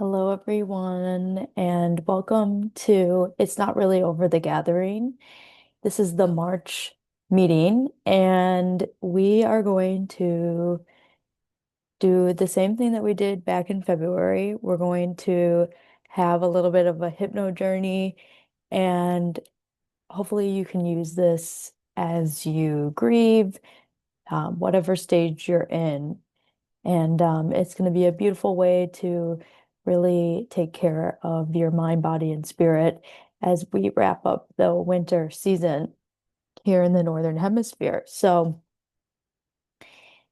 Hello, everyone, and welcome to It's Not Really Over the Gathering. This is the March meeting, and we are going to do the same thing that we did back in February. We're going to have a little bit of a hypno journey, and hopefully, you can use this as you grieve, whatever stage you're in. And it's going to be a beautiful way to really take care of your mind, body, and spirit as we wrap up the winter season here in the Northern Hemisphere. So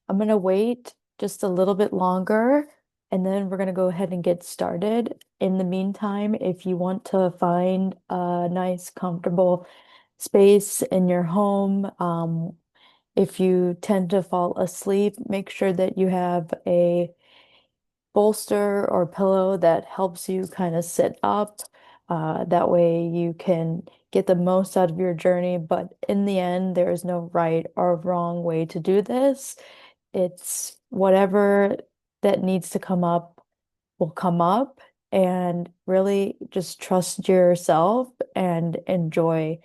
I'm going to wait just a little bit longer and then we're going to go ahead and get started. In the meantime, if you want to find a nice, comfortable space in your home, if you tend to fall asleep, make sure that you have a bolster or pillow that helps you kind of sit up. That way you can get the most out of your journey. But in the end, there is no right or wrong way to do this. It's whatever that needs to come up will come up, and really just trust yourself and enjoy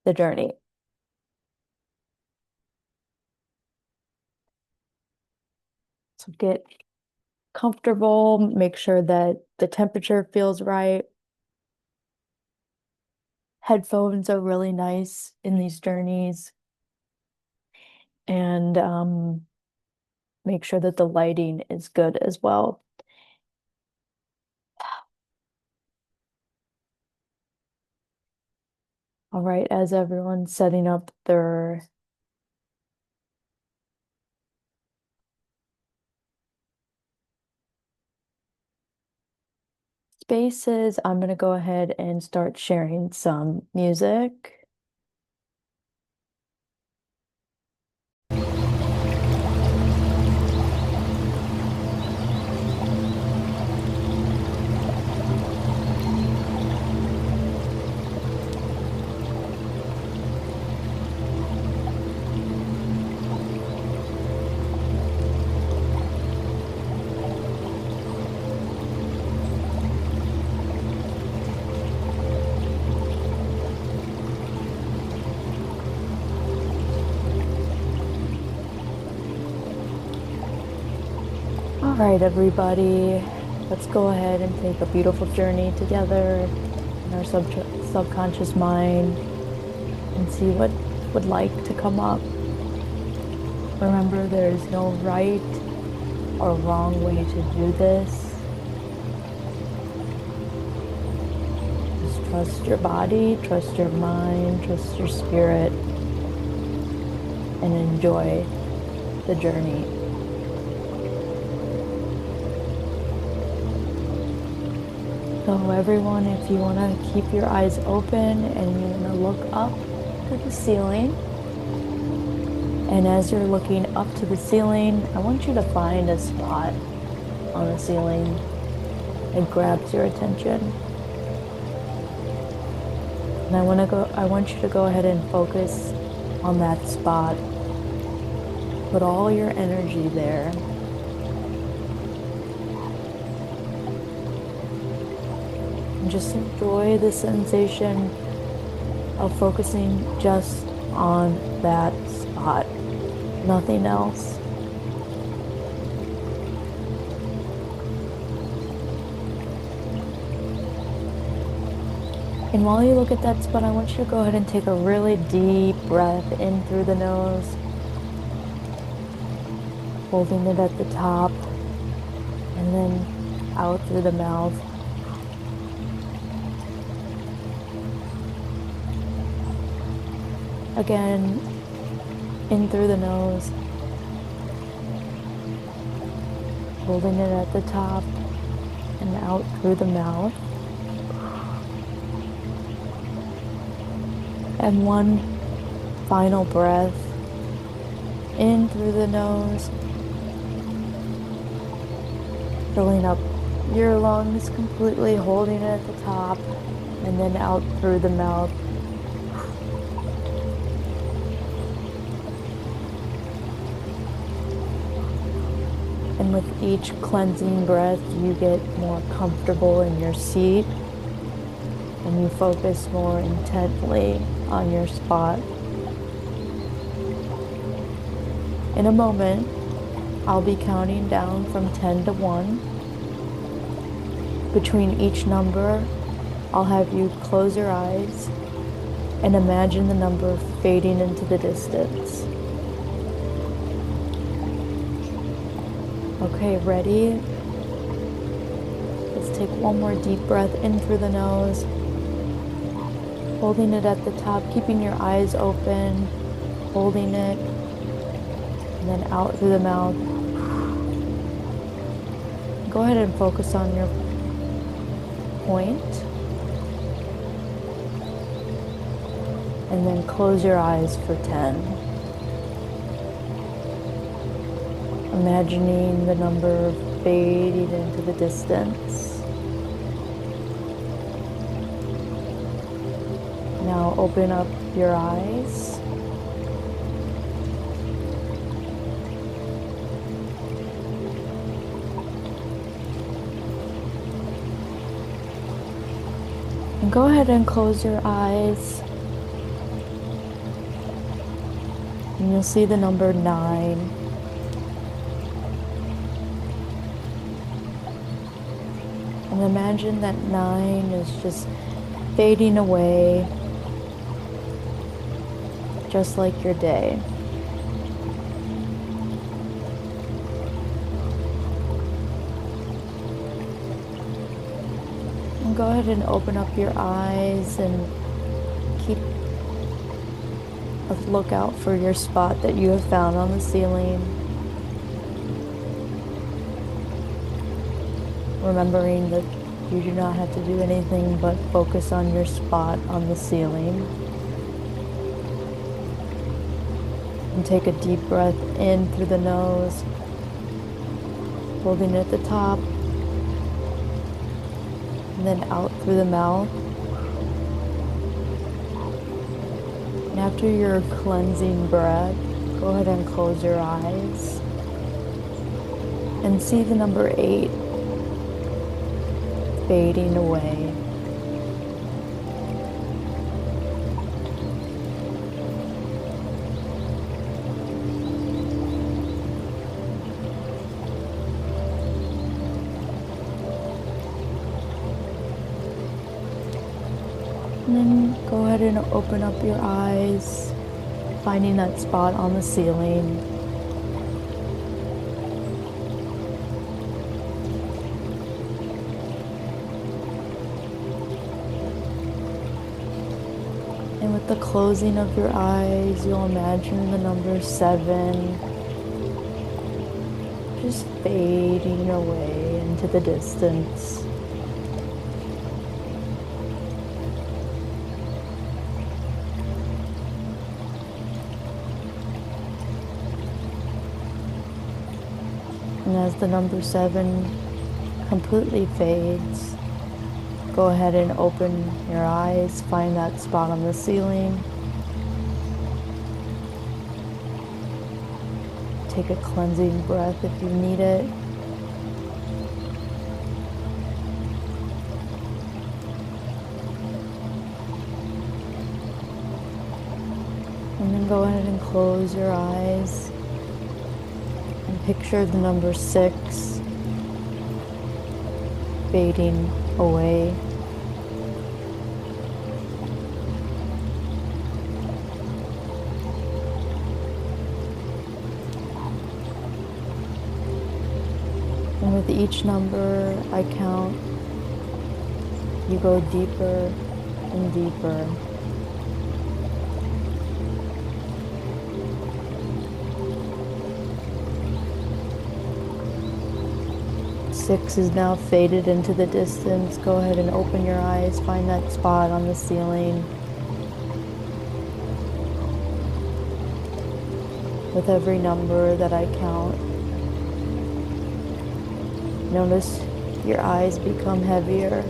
the journey. So get comfortable, make sure that the temperature feels right. Headphones are really nice in these journeys, and make sure that the lighting is good as well. All right, as everyone's setting up their spaces, I'm going to go ahead and start sharing some music. All right, everybody, let's go ahead and take a beautiful journey together in our subconscious mind and see what would like to come up. Remember, there is no right or wrong way to do this. Just trust your body, trust your mind, trust your spirit, and enjoy the journey. So everyone, if you want to keep your eyes open and you want to look up to the ceiling, and as you're looking up to the ceiling, I want you to find a spot on the ceiling that grabs your attention. And I want you to go ahead and focus on that spot. Put all your energy there. And just enjoy the sensation of focusing just on that spot, nothing else. And while you look at that spot, I want you to go ahead and take a really deep breath in through the nose, holding it at the top, and then out through the mouth. Again, in through the nose, holding it at the top, and out through the mouth. And one final breath in through the nose, filling up your lungs completely, holding it at the top, and then out through the mouth. And with each cleansing breath, you get more comfortable in your seat and you focus more intently on your spot. In a moment, I'll be counting down from 10 to 1. Between each number, I'll have you close your eyes and imagine the number fading into the distance. Okay, ready? Let's take one more deep breath in through the nose, holding it at the top, keeping your eyes open, holding it, and then out through the mouth. Go ahead and focus on your point, and then close your eyes for 10. Imagining the number fading into the distance. Now open up your eyes. And go ahead and close your eyes. And you'll see the number 9. And imagine that 9 is just fading away, just like your day. And go ahead and open up your eyes and keep a lookout for your spot that you have found on the ceiling. Remembering that you do not have to do anything but focus on your spot on the ceiling. And take a deep breath in through the nose, holding it at the top, and then out through the mouth. And after your cleansing breath, go ahead and close your eyes and see the number 8 fading away. And then go ahead and open up your eyes, finding that spot on the ceiling. And with the closing of your eyes, you'll imagine the number 7 just fading away into the distance. And as the number 7 completely fades, go ahead and open your eyes, find that spot on the ceiling. Take a cleansing breath if you need it. And then go ahead and close your eyes and picture the number 6 fading away. And with each number I count, you go deeper and deeper. Six is now faded into the distance. Go ahead and open your eyes, find that spot on the ceiling. With every number that I count, notice your eyes become heavier.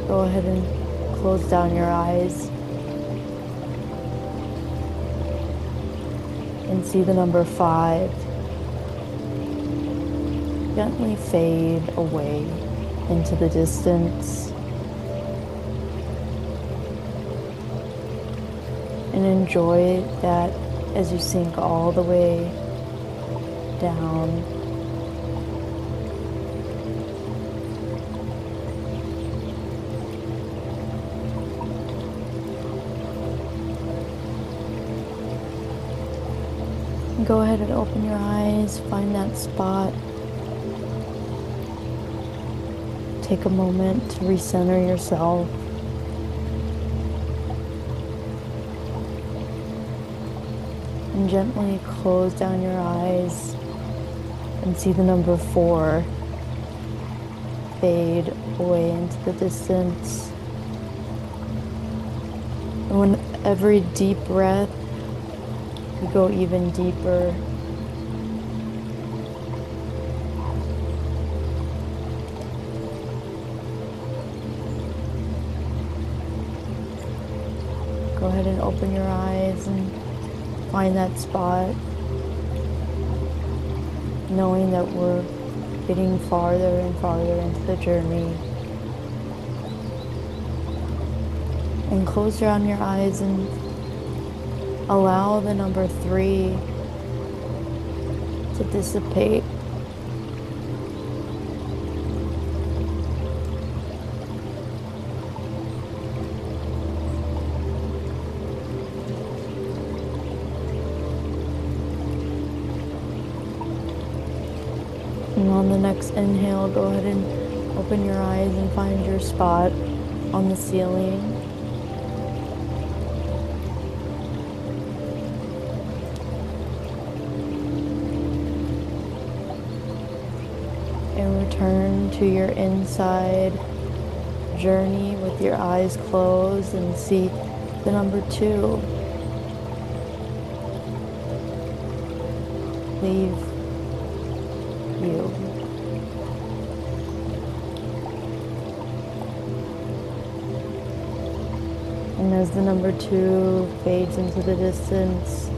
Go ahead and close down your eyes and see the number 5. gently fade away into the distance. And enjoy that as you sink all the way down. Go ahead and open your eyes, find that spot. Take a moment to recenter yourself. And gently close down your eyes and see the number 4 fade away into the distance. And when every deep breath, you go even deeper. Go ahead and open your eyes and find that spot, knowing that we're getting farther and farther into the journey. And close down your eyes and allow the number 3 to dissipate. And on the next inhale, go ahead and open your eyes and find your spot on the ceiling. And return to your inside journey with your eyes closed and see the number 2 leave you. And as the number 2 fades into the distance,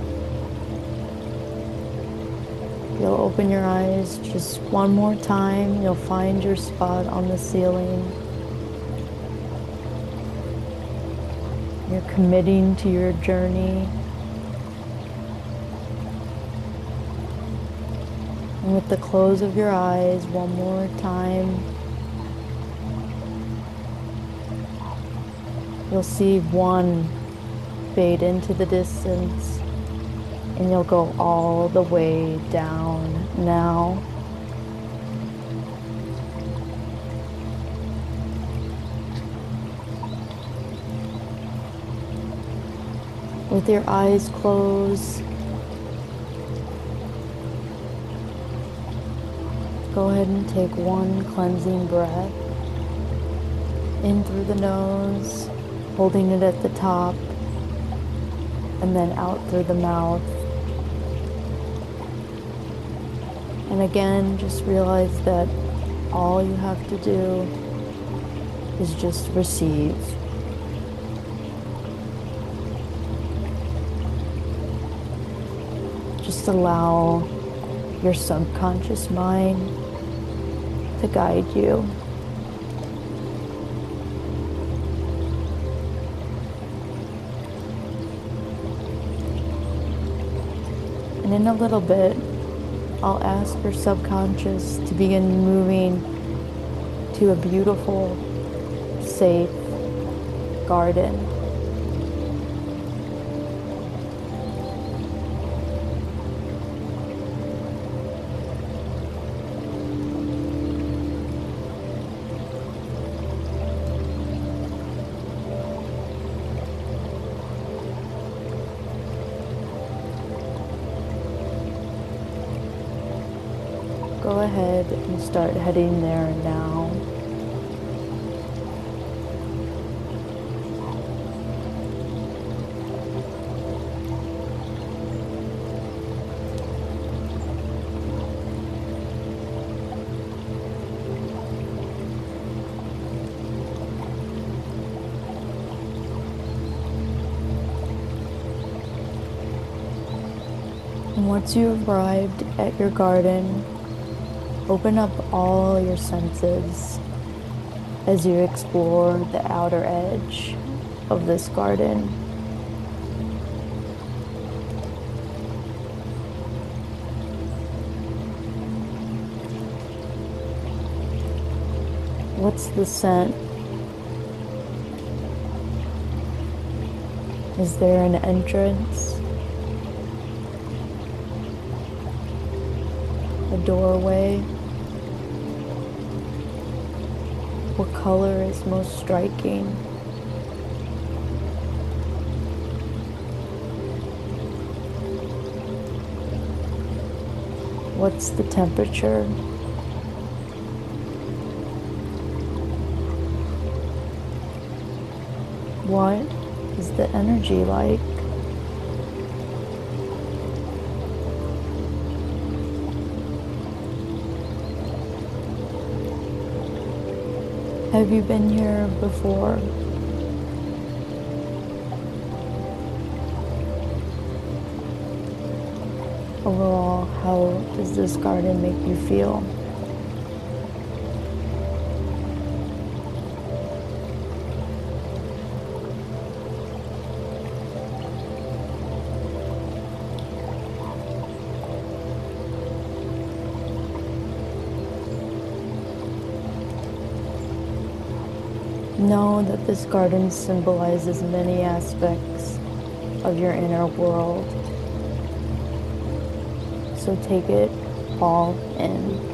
you'll open your eyes just one more time. You'll find your spot on the ceiling. You're committing to your journey. And with the close of your eyes, one more time, you'll see 1 fade into the distance, and you'll go all the way down now. With your eyes closed, go ahead and take 1 cleansing breath in through the nose, holding it at the top, and then out through the mouth. And again, just realize that all you have to do is just receive. Just allow your subconscious mind to guide you. And in a little bit, I'll ask your subconscious to begin moving to a beautiful, safe garden. Go ahead and start heading there now. And once you've arrived at your garden, Open up all your senses as you explore the outer edge of this garden. What's the scent? Is there an entrance? A doorway? What color is most striking? What's the temperature? What is the energy like? Have you been here before? Overall, how does this garden make you feel? Know that this garden symbolizes many aspects of your inner world. So take it all in.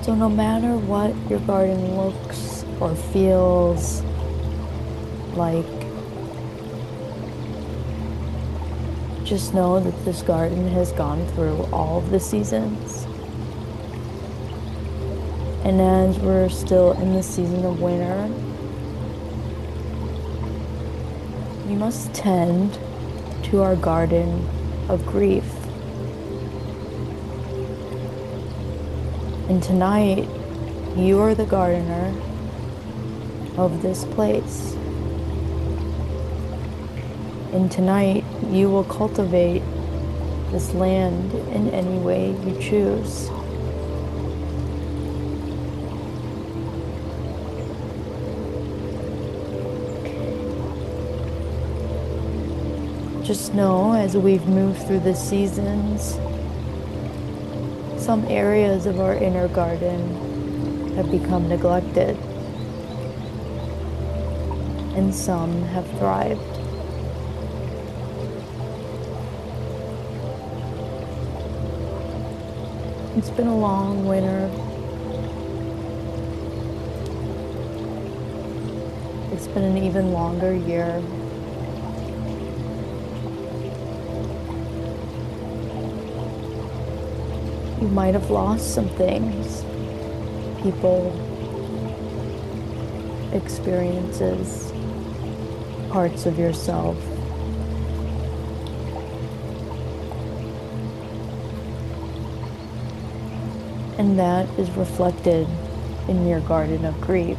So no matter what your garden looks or feels like, just know that this garden has gone through all of the seasons. And as we're still in the season of winter, we must tend to our garden of grief. And tonight, you are the gardener of this place. And tonight, you will cultivate this land in any way you choose. Just know, as we've moved through the seasons, some areas of our inner garden have become neglected, and some have thrived. It's been a long winter. It's been an even longer year. You might have lost some things, people, experiences, parts of yourself. And that is reflected in your garden of grief.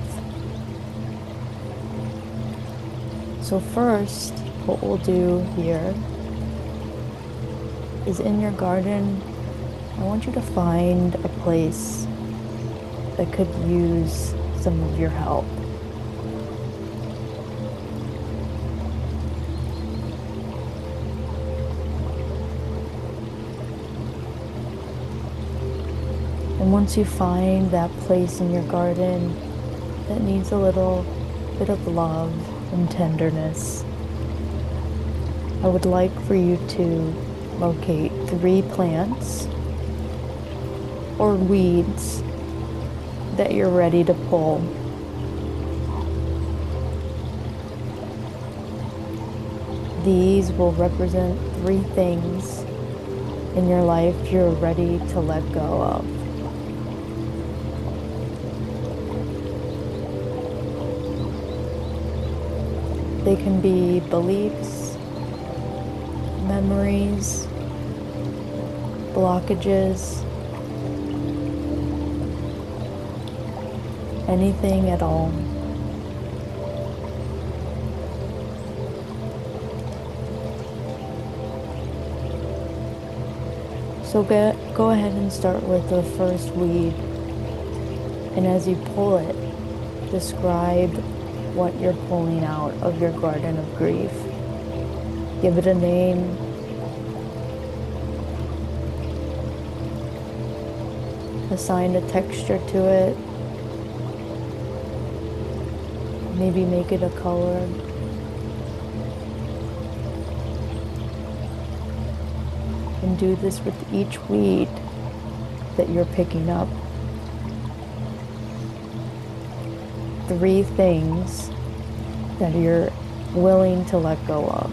So first, what we'll do here is in your garden, I want you to find a place that could use some of your help. And once you find that place in your garden that needs a little bit of love and tenderness, I would like for you to locate 3 plants or weeds that you're ready to pull. These will represent three things in your life you're ready to let go of. They can be beliefs, memories, blockages, anything at all. So go ahead and start with the first weed. And as you pull it, describe what you're pulling out of your garden of grief. Give it a name. Assign a texture to it. Maybe make it a color. And do this with each weed that you're picking up. Three things that you're willing to let go of.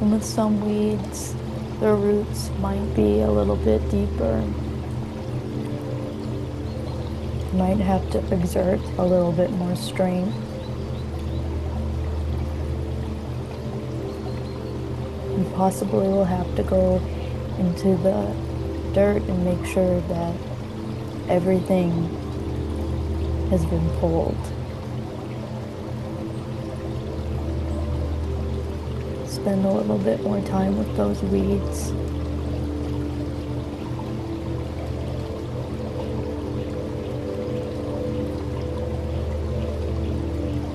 And with some weeds, the roots might be a little bit deeper. You might have to exert a little bit more strength. You possibly will have to go into the dirt and make sure that everything has been pulled. Spend a little bit more time with those weeds.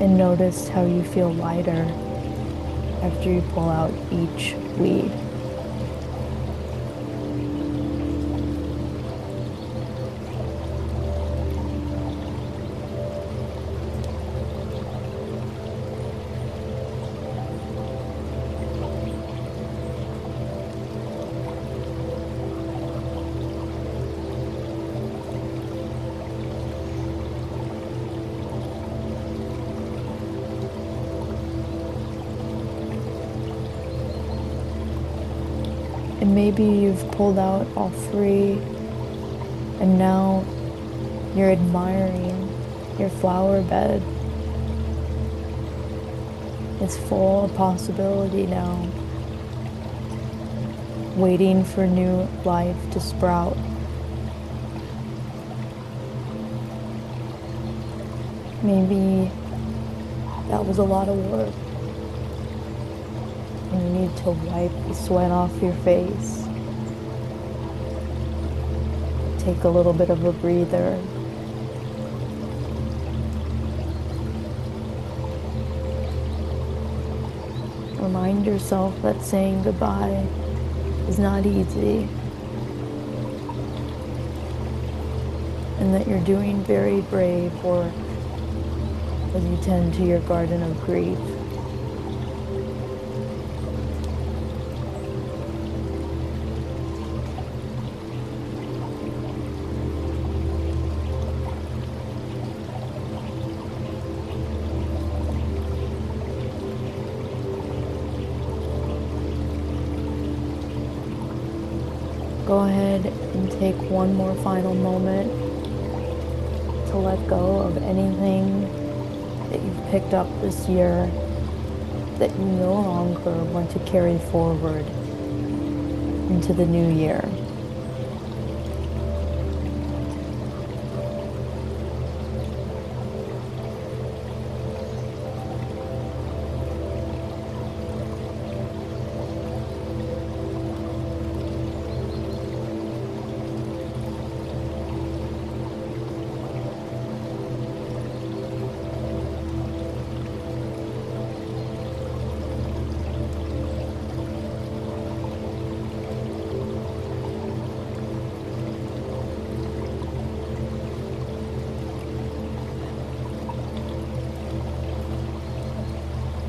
And notice how you feel lighter after you pull out each weed. And maybe you've pulled out all three, and now you're admiring your flower bed. It's full of possibility now, waiting for new life to sprout. Maybe that was a lot of work. And you need to wipe the sweat off your face. Take a little bit of a breather. Remind yourself that saying goodbye is not easy. And that you're doing very brave work as you tend to your garden of grief. Go ahead and take one more final moment to let go of anything that you've picked up this year that you no longer want to carry forward into the new year.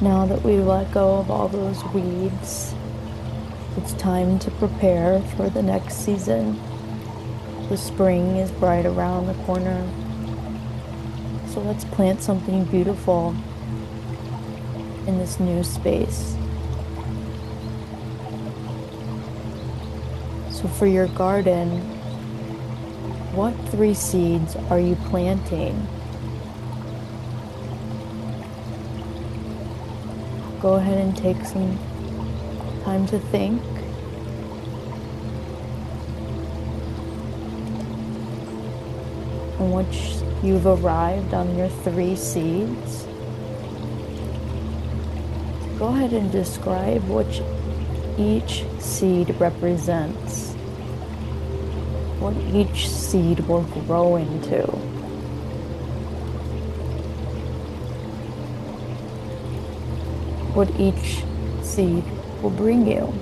Now that we let go of all those weeds, it's time to prepare for the next season. The spring is right around the corner. So let's plant something beautiful in this new space. So for your garden, what 3 seeds are you planting? Go ahead and take some time to think. And once you've arrived on your 3 seeds, go ahead and describe what each seed represents, what each seed will grow into. What each seed will bring you.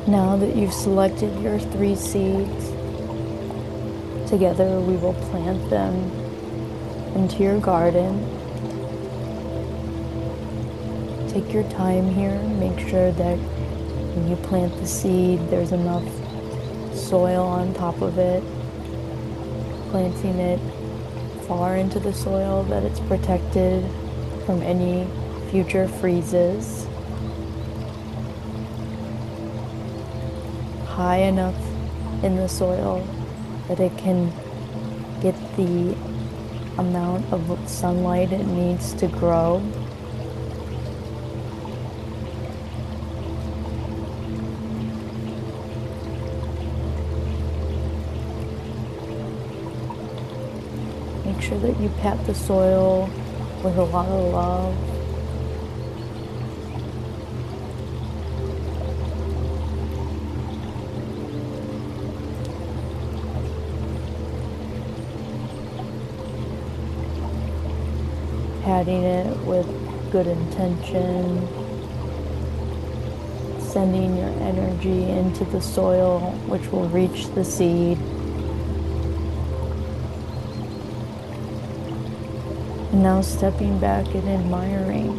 Now that you've selected your 3 seeds, together we will plant them into your garden. Take your time here. Make sure that when you plant the seed, there's enough soil on top of it. Planting it far into the soil that it's protected from any future freezes. High enough in the soil that it can get the amount of sunlight it needs to grow. Make sure that you pat the soil with a lot of love. Patting it with good intention, sending your energy into the soil, which will reach the seed. And now stepping back and admiring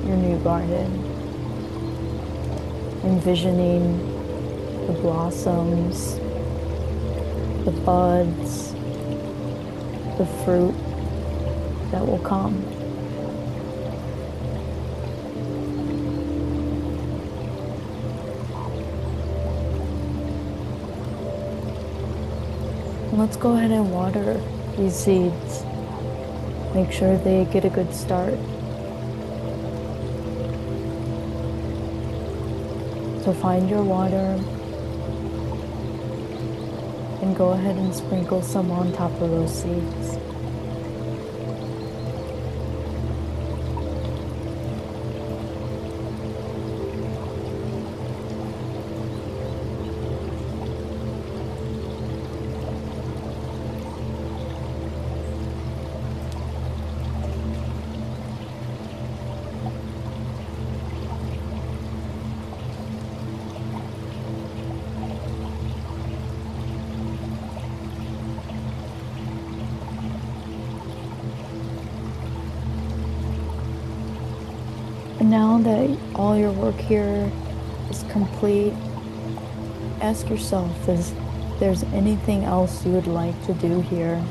your new garden, envisioning the blossoms, the buds, the fruit that will come. And let's go ahead and water these seeds. Make sure they get a good start. So find your water and go ahead and sprinkle some on top of those seeds. And now that all your work here is complete, ask yourself if there's anything else you would like to do here.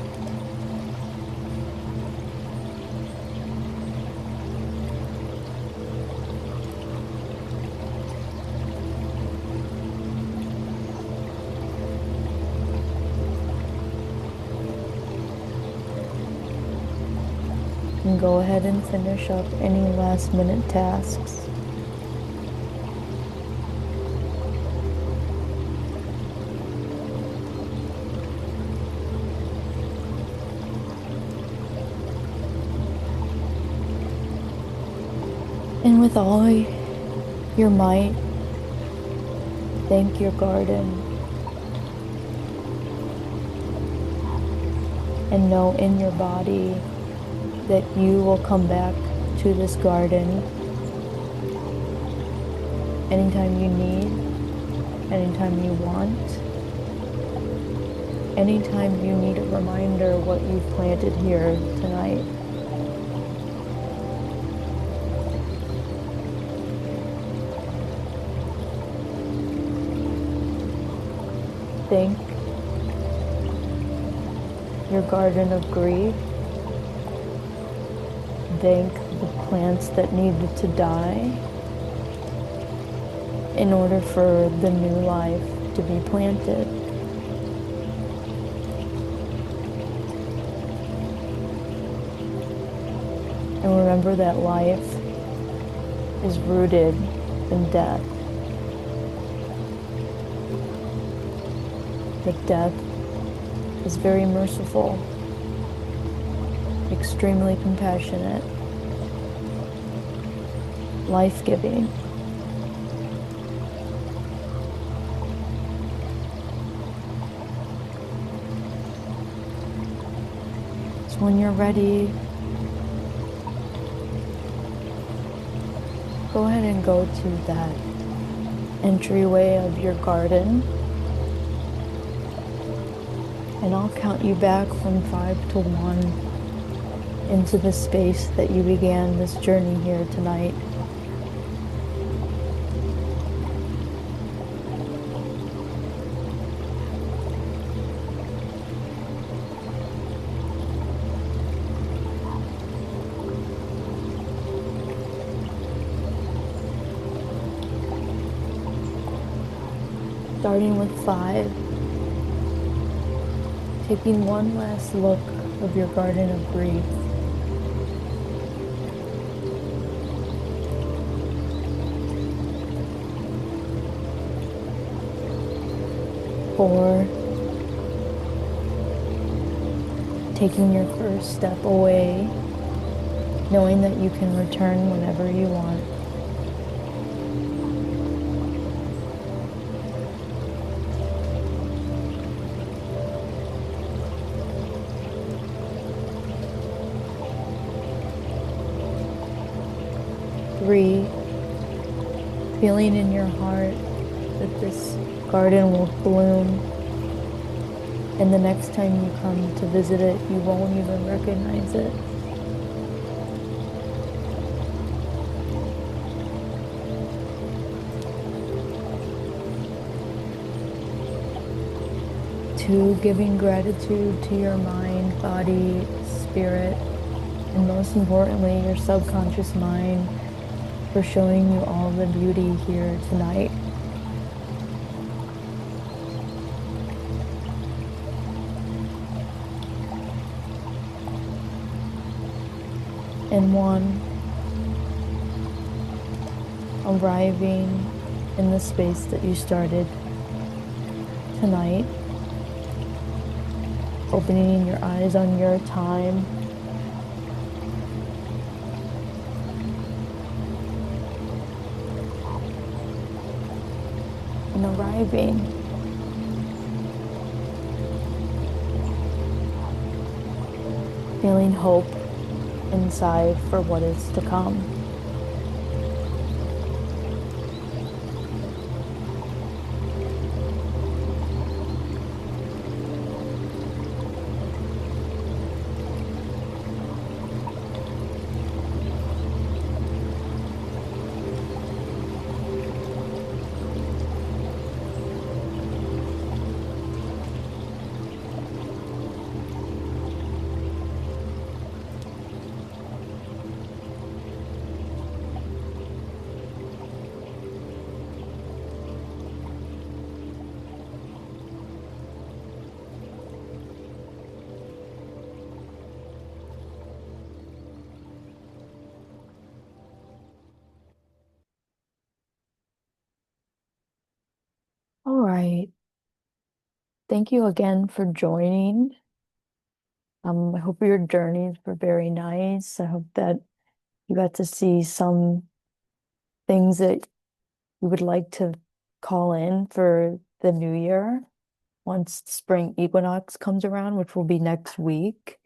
go ahead and finish up any last minute tasks. And with all your might, thank your garden and know in your body that you will come back to this garden anytime you need, anytime you want, anytime you need a reminder what you've planted here tonight. Thank your garden of grief. Thank the plants that needed to die in order for the new life to be planted. And remember that life is rooted in death. That death is very merciful, extremely compassionate, life-giving. So when you're ready, go ahead and go to that entryway of your garden. And I'll count you back from 5 to 1 into the space that you began this journey here tonight. Starting with 5. Taking one last look of your garden of grief. 4. Taking your first step away, knowing that you can return whenever you want. 3, feeling in your heart that this garden will bloom, and the next time you come to visit it, you won't even recognize it. 2, giving gratitude to your mind, body, spirit, and most importantly, your subconscious mind for showing you all the beauty here tonight. And 1, arriving in the space that you started tonight, opening your eyes on your time, and arriving. Feeling hope inside for what is to come. right. Thank you again for joining. I hope your journeys were very nice. I hope that you got to see some things that you would like to call in for the new year once spring equinox comes around, which will be next week.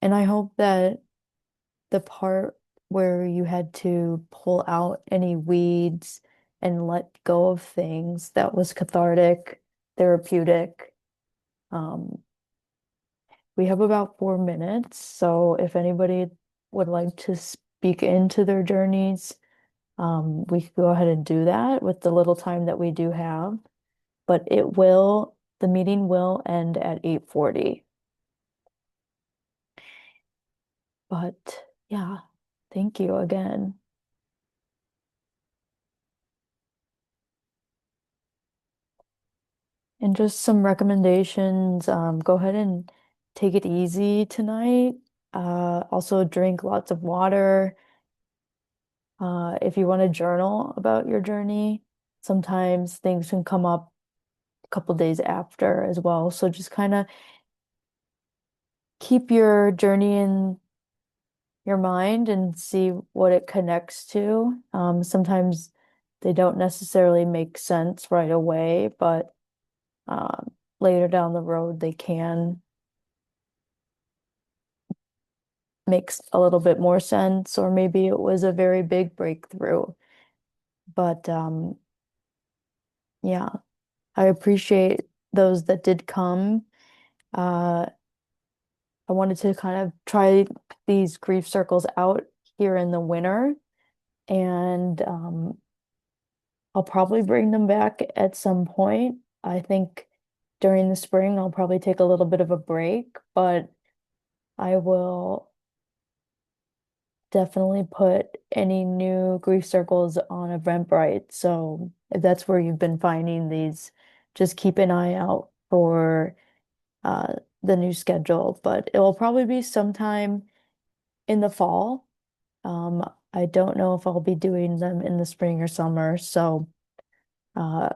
And I hope that the part where you had to pull out any weeds and let go of things that was cathartic, therapeutic. Um, we have about 4 minutes, so if anybody would like to speak into their journeys, we could go ahead and do that with the little time that we do have. But the meeting will end at 8:40. But yeah, thank you again. And just some recommendations. Go ahead and take it easy tonight. Also drink lots of water. If you want to journal about your journey, sometimes things can come up a couple days after as well. So just kind of keep your journey in your mind and see what it connects to. Sometimes they don't necessarily make sense right away, but later down the road they can makes a little bit more sense, or maybe it was a very big breakthrough. But yeah, I appreciate those that did come. Uh, I wanted to kind of try these grief circles out here in the winter, and I'll probably bring them back at some point. I think during the spring, I'll probably take a little bit of a break, but I will definitely put any new grief circles on Eventbrite. So if that's where you've been finding these, just keep an eye out for uh, the new schedule. But it will probably be sometime in the fall. I don't know if I'll be doing them in the spring or summer, so uh,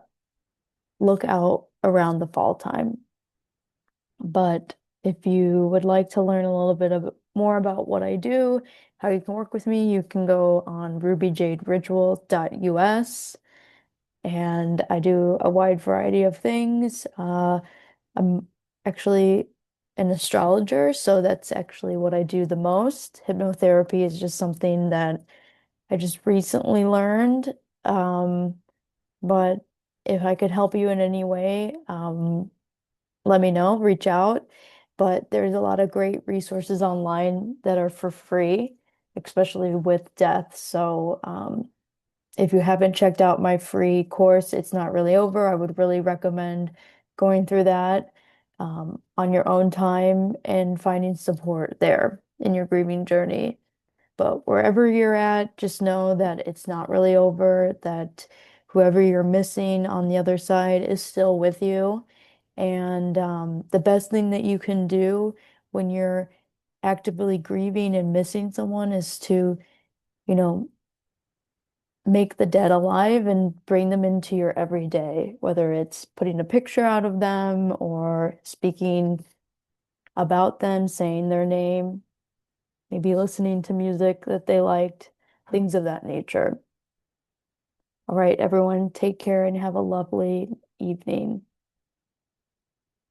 look out around the fall time. But if you would like to learn a little bit of more about what I do, how you can work with me, you can go on rubyjaderitual.us, and I do a wide variety of things. I'm actually an astrologer, so that's actually what I do the most. Hypnotherapy is just something that I just recently learned. Um, but if I could help you in any way, let me know, reach out. But there's a lot of great resources online that are for free, especially with death. So if you haven't checked out my free course, It's Not Really Over, I would really recommend going through that on your own time and finding support there in your grieving journey. But wherever you're at, just know that it's not really over, that whoever you're missing on the other side is still with you. And the best thing that you can do when you're actively grieving and missing someone is to, you know, make the dead alive and bring them into your everyday, whether it's putting a picture out of them or speaking about them, saying their name, maybe listening to music that they liked, things of that nature. All right, everyone, take care and have a lovely evening.